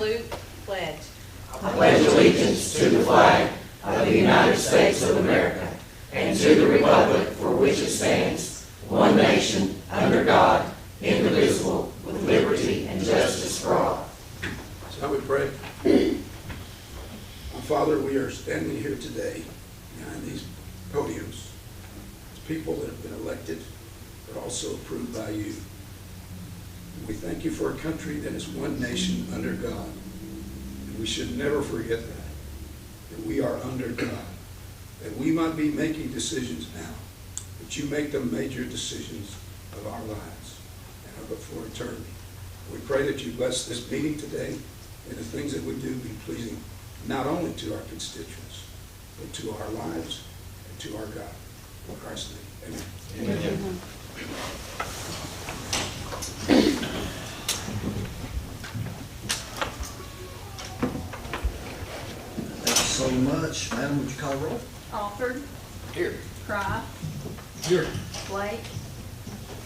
Salute, pledge. I pledge allegiance to the flag of the United States of America and to the republic for which it stands, one nation, under God, indivisible, with liberty and justice for all. So we pray. Father, we are standing here today behind these podiums as people that have been elected, but also approved by you. We thank you for a country that is one nation under God. And we should never forget that we are under God. That we might be making decisions now, but you make the major decisions of our lives and of it for eternity. We pray that you bless this meeting today and the things that we do be pleasing not only to our constituents, but to our lives and to our God. In Christ's name, amen. Amen. Thank you so much. Madam, would you call the roll? Alford. Here. Cry. Here. Blake.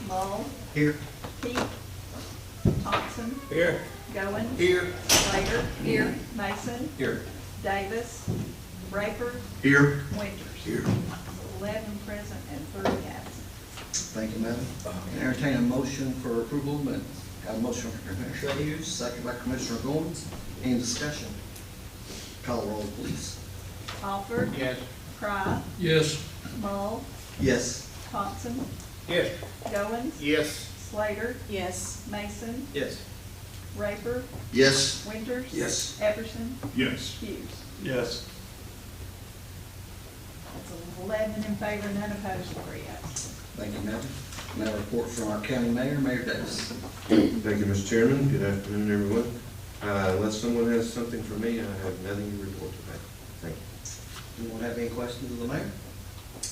Mull. Here. Peak. Thompson. Here. Goins. Here. Slater. Here. Mason. Here. Davis. Raper. Here. Winters. Here. 11 present and 3 absent. Thank you, Madam. Entertain a motion for approval of minutes. Got a motion from Commissioner Hughes, second by Commissioner Goins. Any discussion? Call the roll, please. Alford. Yes. Cry. Yes. Mull. Yes. Thompson. Yes. Goins. Yes. Slater. Yes. Mason. Yes. Raper. Yes. Winters. Yes. Everson. Yes. Hughes. Yes. That's 11 in favor, none opposed, 3 absent. Thank you, Madam. Now a report from our county mayor, Mayor Davis. Thank you, Mr. Chairman. Good afternoon, everyone. Unless someone has something for me, I have nothing to report today. Thank you. Anyone have any questions of the mayor?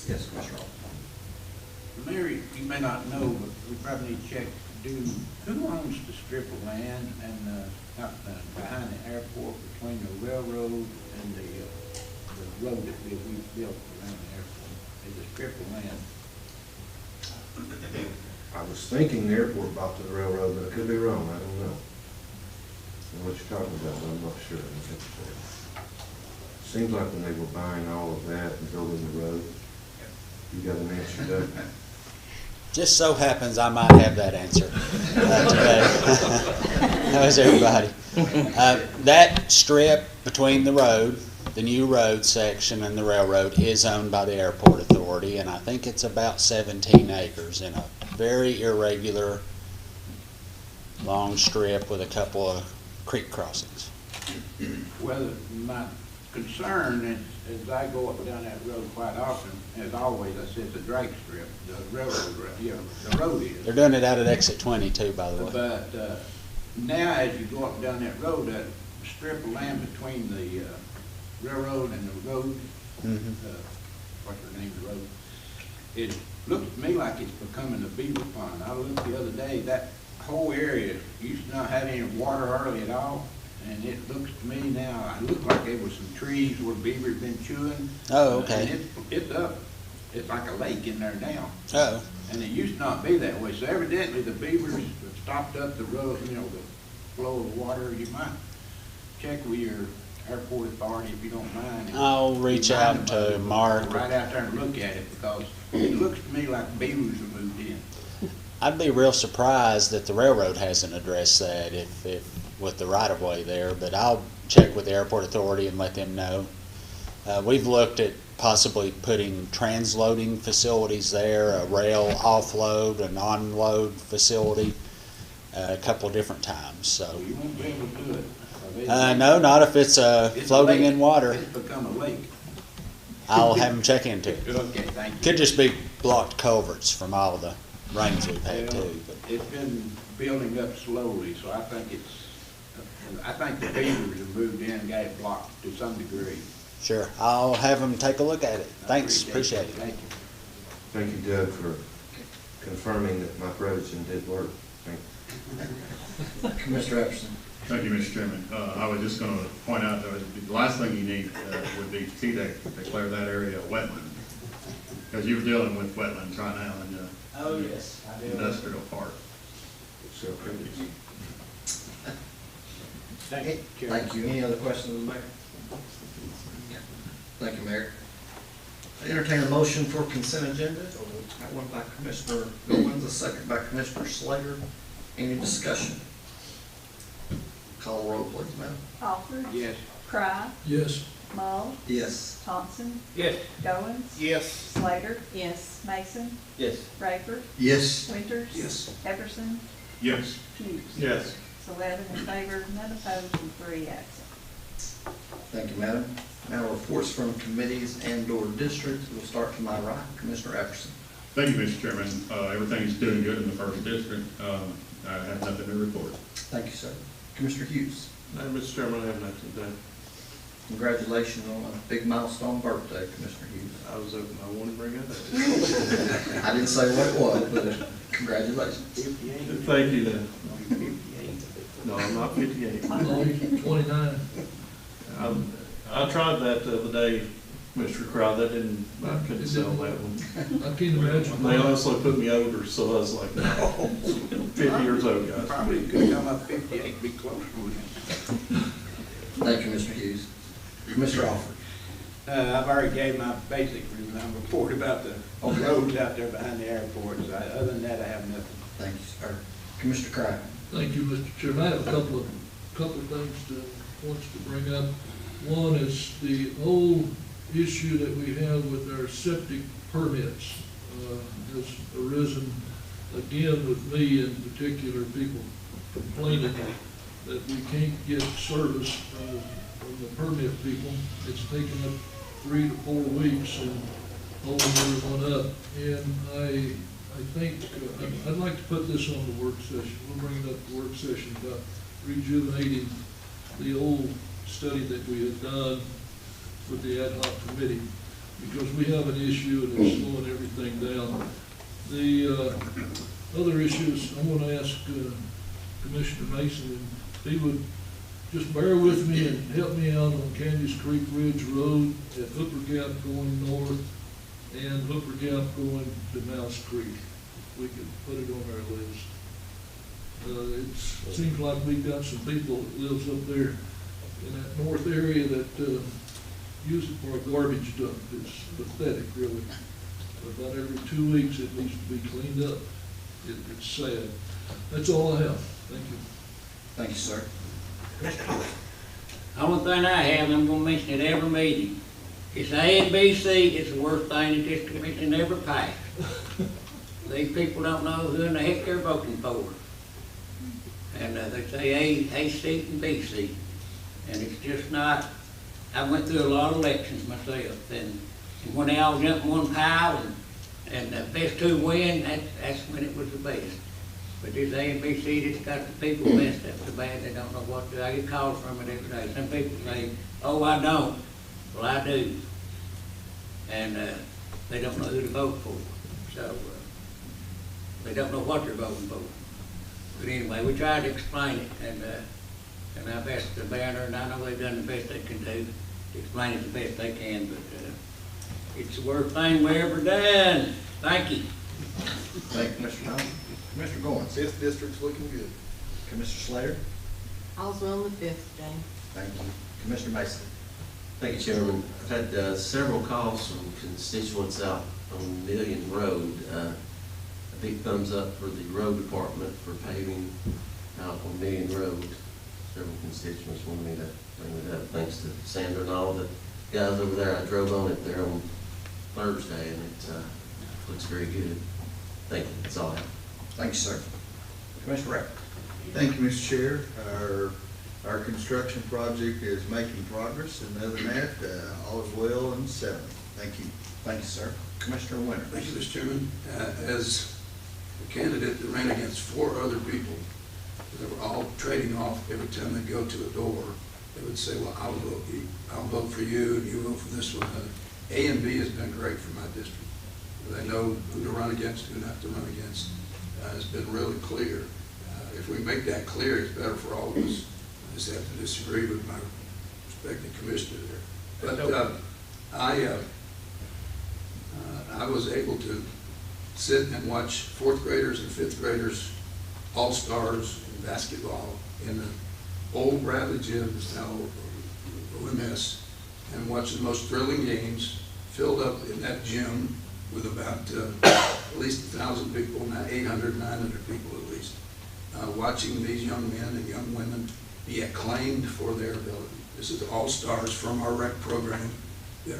Yes, Commissioner Hall. Mayor, you may not know, but we probably need to check, who owns the strip of land and, out behind the airport between the railroad and the road that we built around the airport? There's a strip of land. I was thinking the airport bought to the railroad, but I could be wrong. I don't know. I know what you're talking about, but I'm not sure. Seems like when they were buying all of that and building the road, you got an answer, Doug? Just so happens I might have that answer today. How is everybody? That strip between the road, the new road section, and the railroad is owned by the Airport Authority, and I think it's about 17 acres in a very irregular, long strip with a couple of creek crossings. Well, my concern is, as I go up and down that road quite often, as always, I say it's a drag strip, the railroad, the road is. They're doing it out at exit 22, by the way. But now, as you go up and down that road, that strip of land between the railroad and the road, what's the name of the road? It looks to me like it's becoming a beaver pond. I looked the other day, that whole area used to not have any water hardly at all, and it looks to me now, it looked like there was some trees where beavers been chewing. Oh, okay. And it's up. It's like a lake in there now. Oh, And it used to not be that way. So evidently the beavers have stopped up the road, the flow of water. You might check with your airport authority if you don't mind. I'll reach out to Mark. Right out there and look at it, because it looks to me like beavers have moved in. I'd be real surprised that the railroad hasn't addressed that if with the right-of-way there, but I'll check with the Airport Authority and let them know. We've looked at possibly putting transloading facilities there, a rail offload, an onload facility, a couple of different times, so. So you won't be able to do it. No, not if it's It's a floating lake. in water. It's become a lake. I'll have them check into it. Okay, thank you. Could just be blocked culverts from all the rains we've had Well, too. But it's been building up slowly, so I think the beavers have moved in and got it blocked to some degree. sure, I'll have them take a look at it. I Thanks, appreciate it. Thank you. Thank you, Doug, for confirming that my provision did work. Thank you. Commissioner Everson. Thank you, Mr. Chairman. I was just going to point out that the last thing you need would be TDEC to declare that area a wetland, because you're dealing with wetlands right now in the Oh, yes, I industrial park. So, Thank you, Chairman. Thank you. Any other questions of the mayor? Thank you, Mayor. I entertain a motion for consent agenda. Got one by Commissioner Goins, a second by Commissioner Slater. Any discussion? Call the roll, please, ma'am. Alford. Yes. Cry. Yes. Mull. Yes. Thompson. Yes. Goins. Yes. Slater. Yes. Mason. Yes. Rayford. Yes. Winters. Yes. Epperson. Yes. Hughes. Yes. It's 11 in favor, none opposed, and 3 absent. Thank you, madam. Now reports from committees and/or districts. We'll start to my right, Commissioner Epperson. Thank you, Mr. Chairman. Everything's doing good in the first district. I have nothing to report. Thank you, sir. Commissioner Hughes. Mr. Chairman, I have nothing today. Congratulations on a big milestone birthday, Commissioner Hughes. I was hoping I wanted to bring that up. I didn't say what it was, but congratulations. 58. Thank you, then. 58. No, I'm not 58. 29. I tried that the other day, Mr. Crowe, I couldn't sell that one. I can't imagine. They honestly put me over, so I was like, no, 50 years old, guys. Probably could come up 58, be close with him. Thank you, Mr. Hughes. Commissioner Alford. I've already gave my basic report about the Okay. roads out there behind the airport. So other than that, I have nothing. Thank you, sir. Commissioner Cry. Thank you, Mr. Chairman. I have a couple of things wants to bring up. One is the old issue that we have with our septic permits has arisen again with me in particular, people complaining that we can't get service from the permit people. It's taken up 3 to 4 weeks and holding everyone up. And I think, I'd like to put this on the work session. We'll bring it up the work session about rejuvenating the old study that we had done with the ad hoc committee, because we have an issue and it's slowing everything down. The other issues, I'm gonna ask Commissioner Mason if he would just bear with me and help me out on Candice Creek Ridge Road at Hooper Gap going north and Hooper Gap going to Mouse Creek. We could put it on our list. It seems like we've got some people that lives up there in that north area that use it for a garbage dump. It's pathetic, really. About every 2 weeks it needs to be cleaned up. It's sad. That's all I have. Thank you. Thank you, sir. Only thing I have, I'm gonna mention at every meeting, it's A and B, C, it's the worst thing that this commission ever passed. These people don't know who in the heck they're voting for. And they say A seat and B seat, and it's just not. I went through a lot of elections myself, and when they all jump in one pile and the best 2 win, that's when it was the best. But this A and B seat, it's got the people messed up so bad they don't know what to do. I get calls from it every day. Some people say, oh, I don't. Well, I do. And they don't know who to vote for. So they don't know what they're voting for. But anyway, we tried to explain it, and I've asked the banner, and I know they've done the best they can do to explain it the best they can, but it's the worst thing we ever done. Thank you. Thank you, Mr. Thompson. Commissioner Goins. 5th district's looking good. Commissioner Slater. All's well in the 5th, Jane. Thank you. Commissioner Mason. Thank you, Chairman. I've had several calls from constituents out on Million Road. A big thumbs up for the road department for paving out on Million Road. Several constituents wanted me to bring it up. Thanks to Sandra and all the guys over there. I drove on it there on Thursday, and it looks very good. Thank you. That's all I have. Thank you, sir. Commissioner Rapp. Thank you, Mr. Chair. Our construction project is making progress, and other than that, all is well and settled. Thank you. Thank you, sir. Commissioner Winter. Thank you, Mr. Chairman. As a candidate that ran against 4 other people that were all trading off every time they go to a door, they would say, well, I'll vote for you, and you vote for this one. A and B has been great for my district. They know who to run against, who not to run against. It's been really clear. If we make that clear, it's better for all of us. I just have to disagree with my respected commissioner there. But I was able to sit and watch 4th graders and 5th graders, all-stars in basketball in the old Bradley Gym is now OMS, and watch the most thrilling games filled up in that gym with about at least 1,000 people, now 800, 900 people at least, watching these young men and young women be acclaimed for their ability. This is all-stars from our rec program. The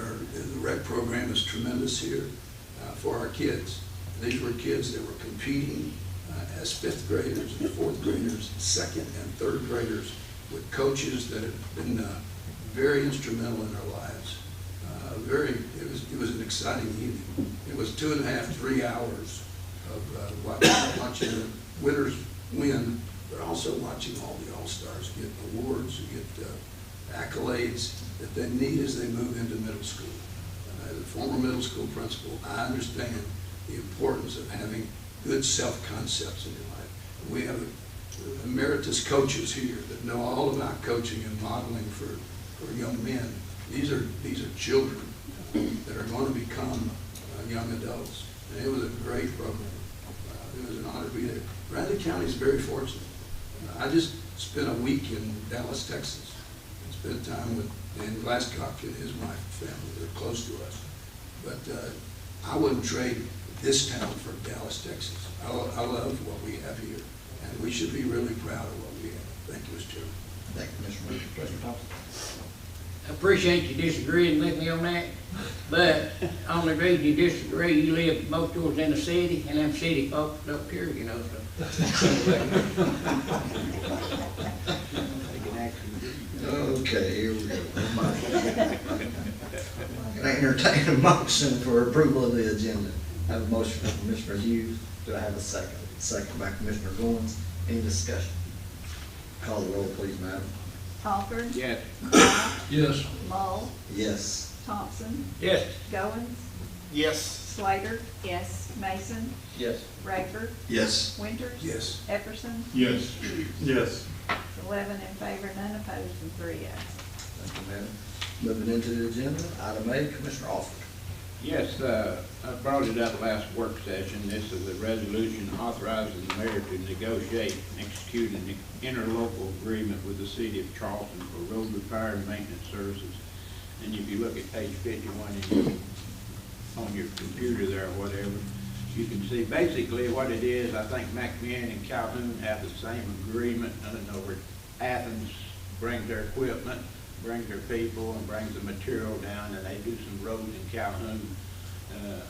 rec program is tremendous here for our kids. These were kids that were competing as fifth graders and fourth graders, second and third graders, with coaches that have been very instrumental in their lives. It was an exciting evening. It was 2.5, 3 hours of watching the winners win, but also watching all the all-stars get awards, get accolades that they need as they move into middle school. As a former middle school principal, I understand the importance of having good self-concepts in your life. We have emeritus coaches here that know all about coaching and modeling for young men. These are children that are going to become young adults. And it was a great program. It was an honor to be there. Bradley County is very fortunate. I just spent a week in Dallas, Texas, and spent time with Dan Glasscock and his wife and family. They're close to us. But I wouldn't trade this town for Dallas, Texas. I love what we have here, and we should be really proud of what we have. Thank you, Mr. Chairman. Thank you, Mr. Murphy. Commissioner Thompson? I appreciate you disagreeing with me on that, but on the reason you disagree, you live most of yours in the city, and them city folks don't care, you know, so. Okay, here we go. Can I entertain a motion for approval of the agenda? I have a motion from Commissioner Hughes. Do I have a second? Second by Commissioner Goins. Any discussion? Call the roll, please, madam. Hopper. Yes. Yes. Mull. Yes. Thompson. Yes. Goins. Yes. Slater. Yes. Mason. Yes. Rayford. Yes. Winters. Yes. Epperson. Yes. Yes. 11 in favor, none opposed, and 3 absent. Thank you, madam. Moving into the agenda, item A, Commissioner Alford. Yes, I brought it up last work session. This is a resolution authorizing the mayor to negotiate and execute an interlocal agreement with the city of Charleston for road repair and maintenance services. And if you look at page 51 on your computer there or whatever, you can see basically what it is. I think McMahon and Calhoun have the same agreement. In other words, Athens brings their equipment, brings their people, and brings the material down, and they do some roads in Calhoun. And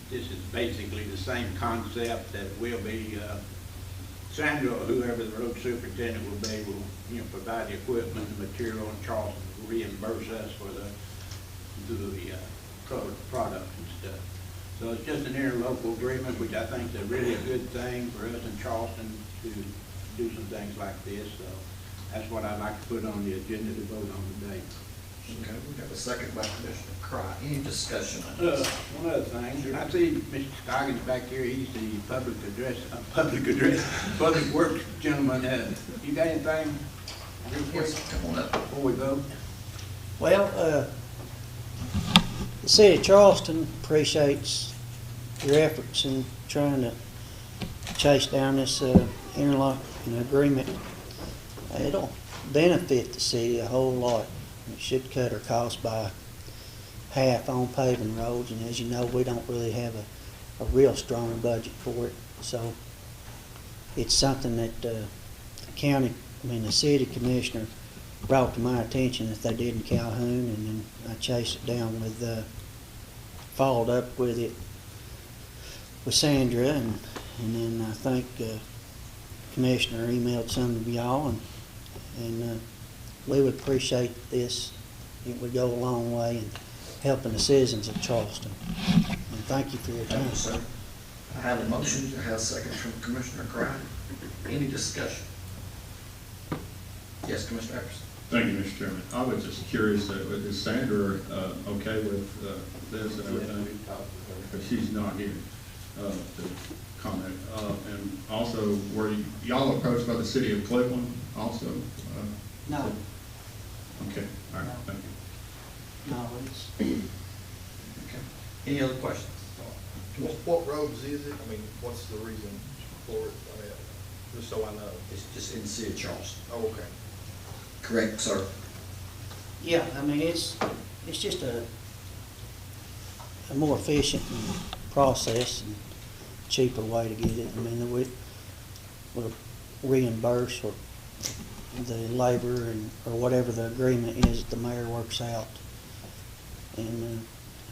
this is basically the same concept that will be, Sandra, or whoever the road superintendent will be, will provide the equipment, the material, and Charleston will reimburse us for the product and stuff. So it's just an interlocal agreement, which I think is really a good thing for us in Charleston to do some things like this. So that's what I'd like to put on the agenda to vote on today. Okay, we got a second by Commissioner Cry. Any discussion on this? One other thing, I see Mr. Scoggins back here, he's the public works gentleman. You got anything? Yes, come on up. Before we vote? Well, the city of Charleston appreciates your efforts in trying to chase down this interlocking agreement. It'll benefit the city a whole lot. It should cut our costs by half on paving roads, and as you know, we don't really have a real strong budget for it. So it's something that the city commissioner brought to my attention that they did in Calhoun, and then I chased it down with, followed up with it with Sandra, and then I think Commissioner emailed some of y'all, and we would appreciate this. It would go a long way in helping the citizens of Charleston. And thank you for your time. Thank you, sir. I have a motion. I have a second from Commissioner Cry. Any discussion? Yes, Commissioner Epperson. Thank you, Mr. Chairman. I was just curious, is Sandra okay with this and everything? But she's not here to comment. And also, were y'all approached by the city of Cleveland also? No. Okay, all right, thank you. No, it's, Okay. Any other questions? What roads is it? I mean, what's the reason for it? I mean, just so I know. It's just in the city of Charleston. Oh, okay. correct, sir? Yeah, I mean, it's just a more efficient process and cheaper way to get it. I mean, we'll reimburse or the labor or whatever the agreement is that the mayor works out. And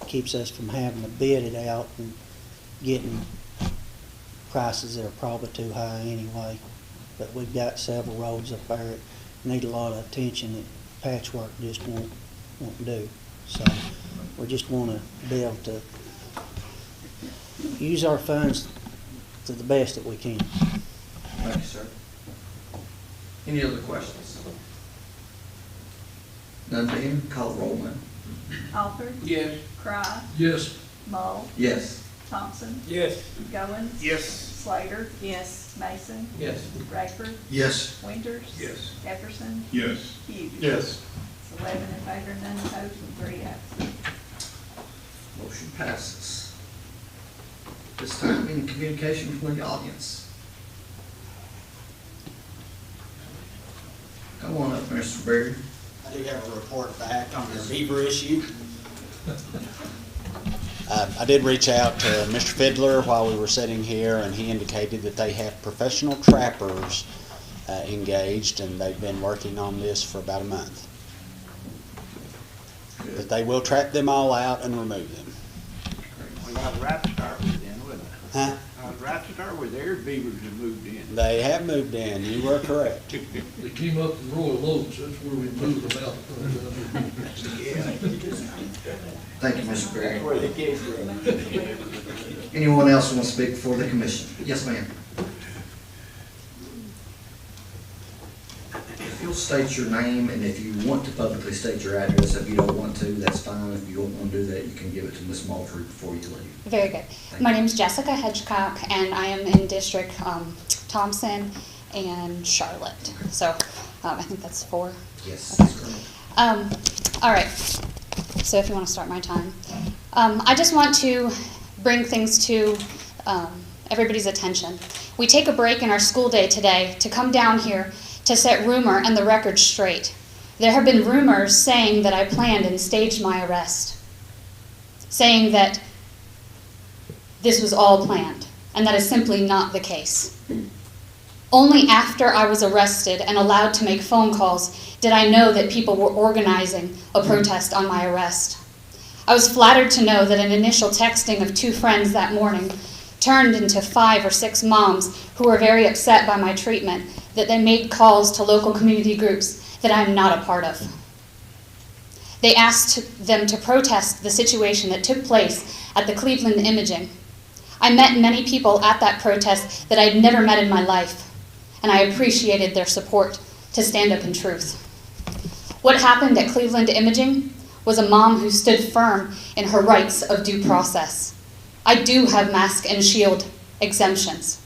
keeps us from having to bid it out and getting prices that are probably too high anyway. But we've got several roads up there that need a lot of attention that Patchwork just won't do. So we just want to be able to use our funds to the best that we can. Thank you, sir. Any other questions? None being, call roll, ma'am. Alford, Yes. Cry, Yes. Mull, Yes. Thompson, Yes. Goins. Yes. Slater, Yes. Mason, Yes. Rayford, Yes. Winters. Yes. Jefferson, Yes. Hughes. Yes. It's 11 in favor, none opposed, and 3 absent. Motion passes. This time, any communication from the audience? Come on up, Mr. Berry. I do have a report back on the beaver issue. I did reach out to Mr. Fiddler while we were sitting here, and he indicated that they have professional trappers engaged, and they've been working on this for about a month. But they will trap them all out and remove them. Well, I was right to start with then, wasn't I? Huh? I was right to start with, their beavers have moved in. They have moved in. You were correct. They came up in Royal Oaks, that's where we moved them out. Thank you, Mr. Berry. Where they came from. Anyone else want to speak before the commission? Yes, ma'am. If you'll state your name, and if you want to publicly state your address, if you don't want to, that's fine. If you don't want to do that, you can give it to Ms. Malford before you leave. Very good. My name is Jessica Hedgecock, and I am in District Thompson and Charlotte. So I think that's 4. Yes, Okay. that's correct. All right. So if you want to start my time. I just want to bring things to everybody's attention. We take a break in our school day today to come down here to set rumor and the record straight. There have been rumors saying that I planned and staged my arrest, saying that this was all planned, and that is simply not the case. Only after I was arrested and allowed to make phone calls did I know that people were organizing a protest on my arrest. I was flattered to know that an initial texting of 2 friends that morning turned into 5 or 6 moms who were very upset by my treatment, that they made calls to local community groups that I am not a part of. They asked them to protest the situation that took place at the Cleveland Imaging. I met many people at that protest that I had never met in my life, and I appreciated their support to stand up in truth. What happened at Cleveland Imaging was a mom who stood firm in her rights of due process. I do have mask and shield exemptions,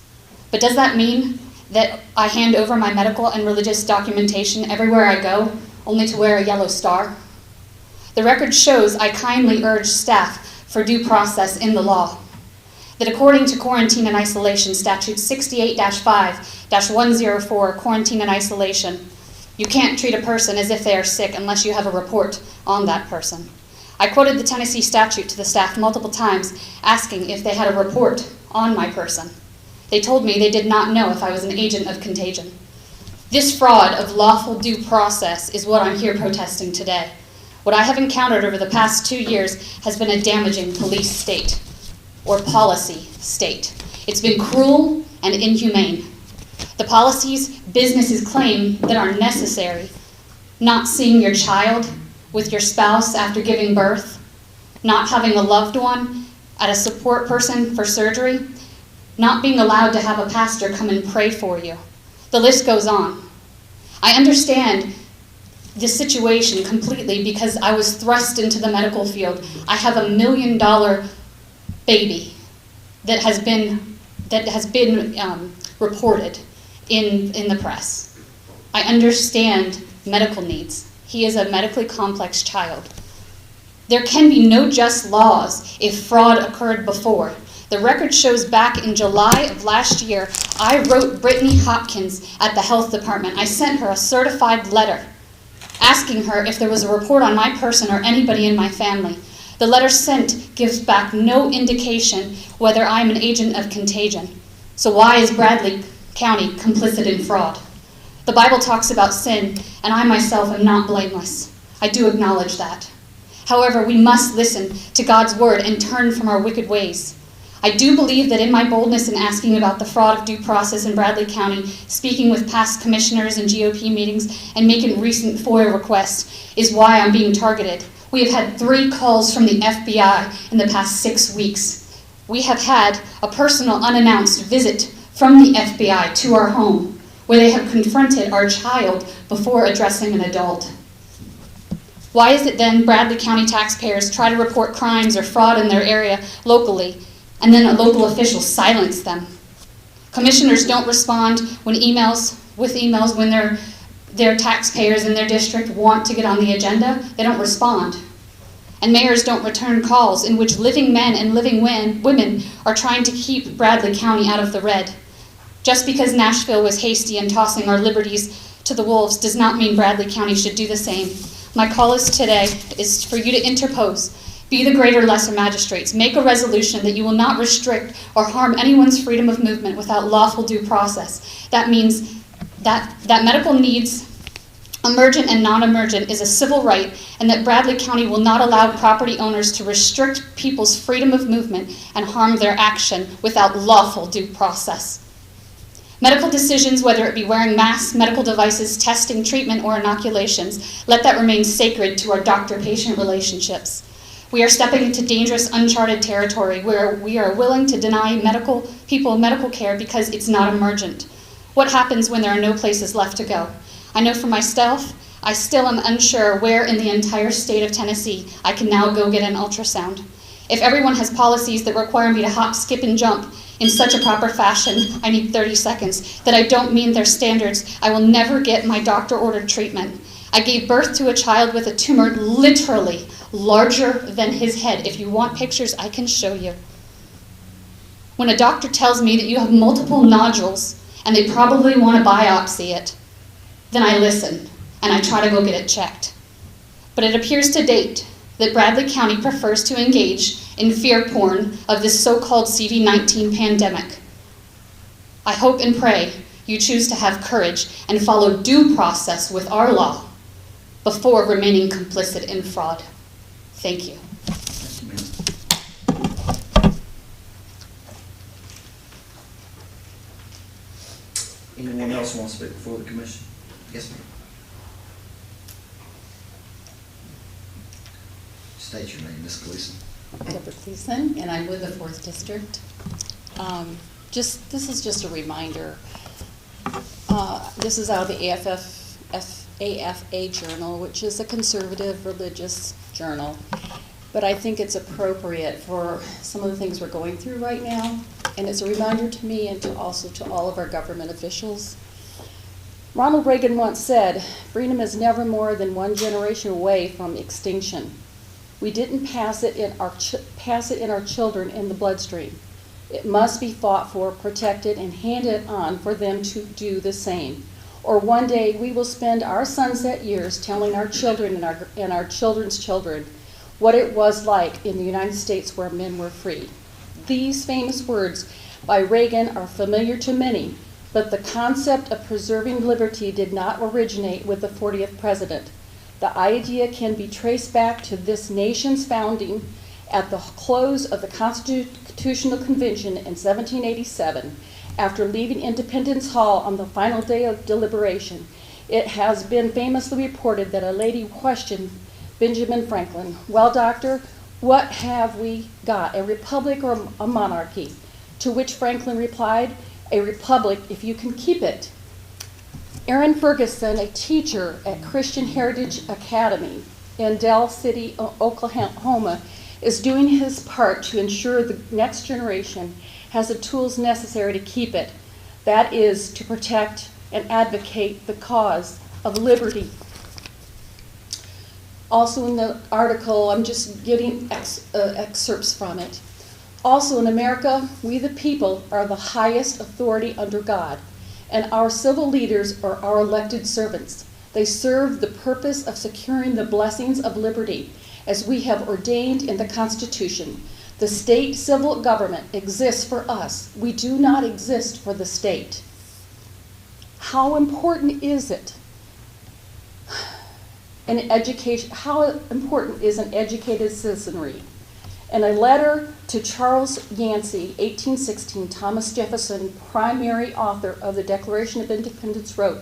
but does that mean that I hand over my medical and religious documentation everywhere I go, only to wear a yellow star? The record shows I kindly urge staff for due process in the law. That according to Quarantine and Isolation Statute 68-5-104, Quarantine and Isolation, you can't treat a person as if they are sick unless you have a report on that person. I quoted the Tennessee statute to the staff multiple times, asking if they had a report on my person. They told me they did not know if I was an agent of contagion. This fraud of lawful due process is what I'm here protesting today. What I have encountered over the past 2 years has been a damaging police state, or policy state. It's been cruel and inhumane. The policies businesses claim that are necessary, not seeing your child with your spouse after giving birth, not having a loved one at a support person for surgery, not being allowed to have a pastor come and pray for you. The list goes on. I understand this situation completely because I was thrust into the medical field. I have $1 million baby that has been reported in the press. I understand medical needs. He is a medically complex child. There can be no just laws if fraud occurred before. The record shows back in July of last year, I wrote Brittany Hopkins at the health department. I sent her a certified letter asking her if there was a report on my person or anybody in my family. The letter sent gives back no indication whether I am an agent of contagion. So why is Bradley County complicit in fraud? The Bible talks about sin, and I myself am not blameless. I do acknowledge that. However, we must listen to God's word and turn from our wicked ways. I do believe that in my boldness in asking about the fraud of due process in Bradley County, speaking with past commissioners in GOP meetings, and making recent FOIA requests is why I'm being targeted. We have had 3 calls from the FBI in the past 6 weeks. We have had a personal unannounced visit from the FBI to our home, where they have confronted our child before addressing an adult. Why is it then Bradley County taxpayers try to report crimes or fraud in their area locally, and then a local official silence them? Commissioners don't respond with emails when their taxpayers in their district want to get on the agenda. They don't respond. And mayors don't return calls in which living men and living women are trying to keep Bradley County out of the red. Just because Nashville was hasty in tossing our liberties to the wolves does not mean Bradley County should do the same. My call today is for you to interpose. Be the greater lesser magistrates. Make a resolution that you will not restrict or harm anyone's freedom of movement without lawful due process. That means that medical needs, emergent and non-emergent, is a civil right, and that Bradley County will not allow property owners to restrict people's freedom of movement and harm their action without lawful due process. Medical decisions, whether it be wearing masks, medical devices, testing, treatment, or inoculations, let that remain sacred to our doctor-patient relationships. We are stepping into dangerous, uncharted territory where we are willing to deny people medical care because it's not emergent. What happens when there are no places left to go? I know for myself, I still am unsure where in the entire state of Tennessee I can now go get an ultrasound. If everyone has policies that require me to hop, skip, and jump in such a proper fashion, I need 30 seconds, that I don't meet their standards, I will never get my doctor-ordered treatment. I gave birth to a child with a tumor literally larger than his head. If you want pictures, I can show you. When a doctor tells me that you have multiple nodules and they probably want to biopsy it, then I listen and I try to go get it checked. But it appears to date that Bradley County prefers to engage in fear porn of this so-called CV-19 pandemic. I hope and pray you choose to have courage and follow due process with our law before remaining complicit in fraud. Thank you. Anyone else want to speak before the commission? Yes, ma'am. State your name, Ms. Gleason. Deborah Gleason, and I'm with the 4th District. This is just a reminder. This is out of the AFA Journal, which is a conservative religious journal. But I think it's appropriate for some of the things we're going through right now. And it's a reminder to me and also to all of our government officials. Ronald Reagan once said, "Freedom is never more than one generation away from extinction." We didn't pass it in our children in the bloodstream. It must be fought for, protected, and handed on for them to do the same. Or one day we will spend our sunset years telling our children and our children's children what it was like in the United States where men were free. These famous words by Reagan are familiar to many, but the concept of preserving liberty did not originate with the 40th president. The idea can be traced back to this nation's founding at the close of the Constitutional Convention in 1787. After leaving Independence Hall on the final day of deliberation, it has been famously reported that a lady questioned Benjamin Franklin, "Well, doctor, what have we got, a republic or a monarchy?" To which Franklin replied, "A republic if you can keep it." Aaron Ferguson, a teacher at Christian Heritage Academy in Del City, Oklahoma, is doing his part to ensure the next generation has the tools necessary to keep it. That is, to protect and advocate the cause of liberty. Also in the article, I'm just getting excerpts from it. Also in America, we the people are the highest authority under God, and our civil leaders are our elected servants. They serve the purpose of securing the blessings of liberty as we have ordained in the Constitution. The state civil government exists for us. We do not exist for the state. How important is it? How important is an educated citizenry? In a letter to Charles Yancey, 1816, Thomas Jefferson, primary author of the Declaration of Independence, wrote,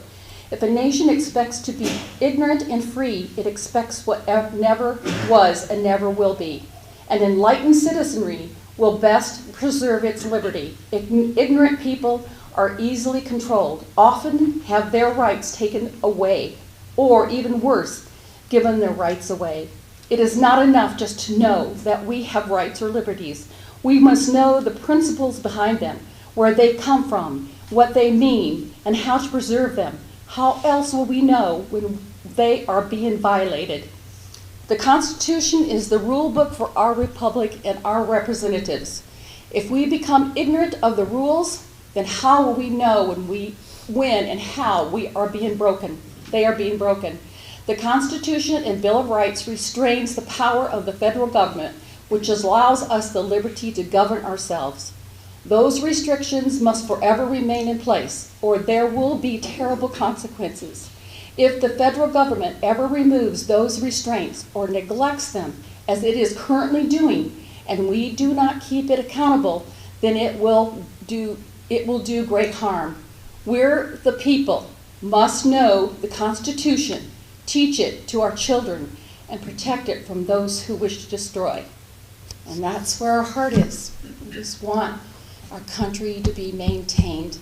"If a nation expects to be ignorant and free, it expects what never was and never will be. An enlightened citizenry will best preserve its liberty. Ignorant people are easily controlled, often have their rights taken away, or even worse, given their rights away. It is not enough just to know that we have rights or liberties. We must know the principles behind them, where they come from, what they mean, and how to preserve them. How else will we know when they are being violated? The Constitution is the rule book for our republic and our representatives. If we become ignorant of the rules, then how will we know when and how we are being broken? They are being broken. The Constitution and Bill of Rights restrains the power of the federal government, which allows us the liberty to govern ourselves. Those restrictions must forever remain in place, or there will be terrible consequences. If the federal government ever removes those restraints or neglects them, as it is currently doing, and we do not keep it accountable, then it will do great harm. We, the people, must know the Constitution, teach it to our children, and protect it from those who wish to destroy. And that's where our heart is. We just want our country to be maintained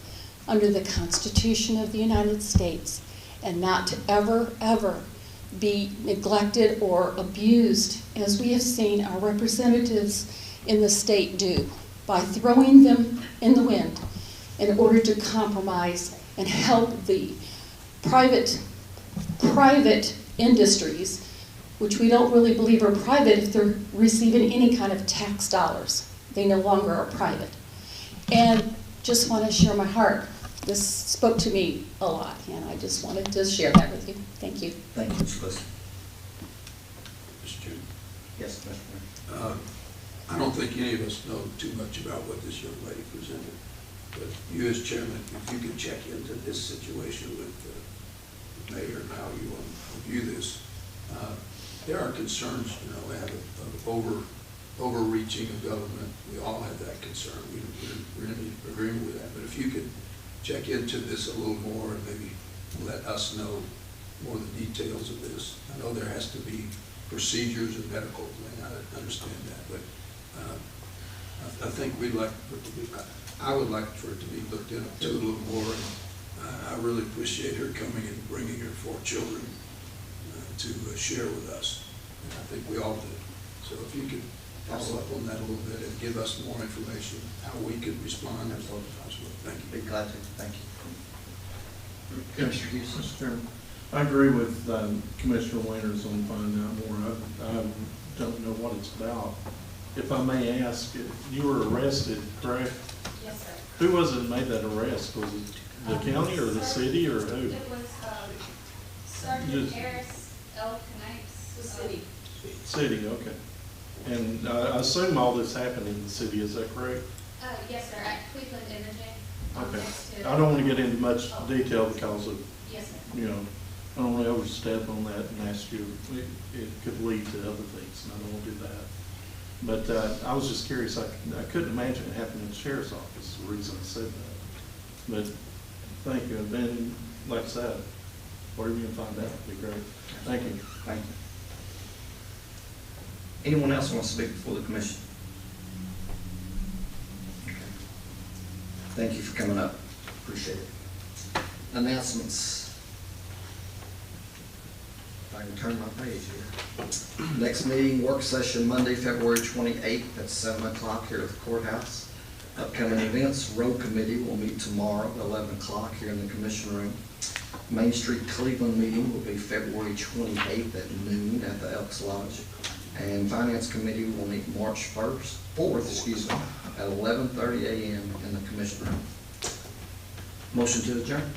under the Constitution of the United States and not to ever, ever be neglected or abused, as we have seen our representatives in the state do, by throwing them in the wind in order to compromise and help the private industries, which we don't really believe are private if they're receiving any kind of tax dollars. They no longer are private. And just want to share my heart. This spoke to me a lot, and I just wanted to share that with you. Thank you. Thank you, Mr. List. Mr. Chairman. Yes, Mr. Mayor. I don't think any of us know too much about what this young lady presented, but you as chairman, if you could check into this situation with the mayor and how you view this. There are concerns, we have of overreaching of government. We all have that concern. We're in agreement with that. But if you could check into this a little more and maybe let us know more of the details of this. I know there has to be procedures and medical thing. I understand that, but I think I would like for it to be looked into a little more. And I really appreciate her coming and bringing her 4 children to share with us. And I think we all did. So if you could follow up on that a little bit and give us more information, how we could respond as well as possible. Thank you. Be glad to. Thank you. Commissioner Hughes. Mr. Chairman, I agree with Commissioner Winters on finding out more. I don't know what it's about. If I may ask, you were arrested, correct? Yes, sir. Who was it that made that arrest? Was it the county or the city or who? It was Sergeant Harris, L. Canipes. The city. City, okay. And I assume all this happened in the city, is that correct? Yes, sir, at Cleveland Imaging. Okay. I don't want to get into much detail because of, Yes, sir. I don't want to overstep on that and ask you, it could lead to other things, and I don't want to do that. But I was just curious, I couldn't imagine it happened in the sheriff's office, the reason I said that. But thank you, and then, like I said, whatever you can find out would be great. Thank you. Thank you. Anyone else want to speak before the commission? Okay. Thank you for coming up. Appreciate it. Announcements. If I can turn my page here. Next meeting, work session, Monday, February 28th at 7 o'clock here at the courthouse. Upcoming events, road committee will meet tomorrow at 11 o'clock here in the commission room. Main Street Cleveland meeting will be February 28th at noon at the Elks Lodge. And Finance Committee will meet March 4th, at 11:30 a.m. in the commission room. Motion to adjourn.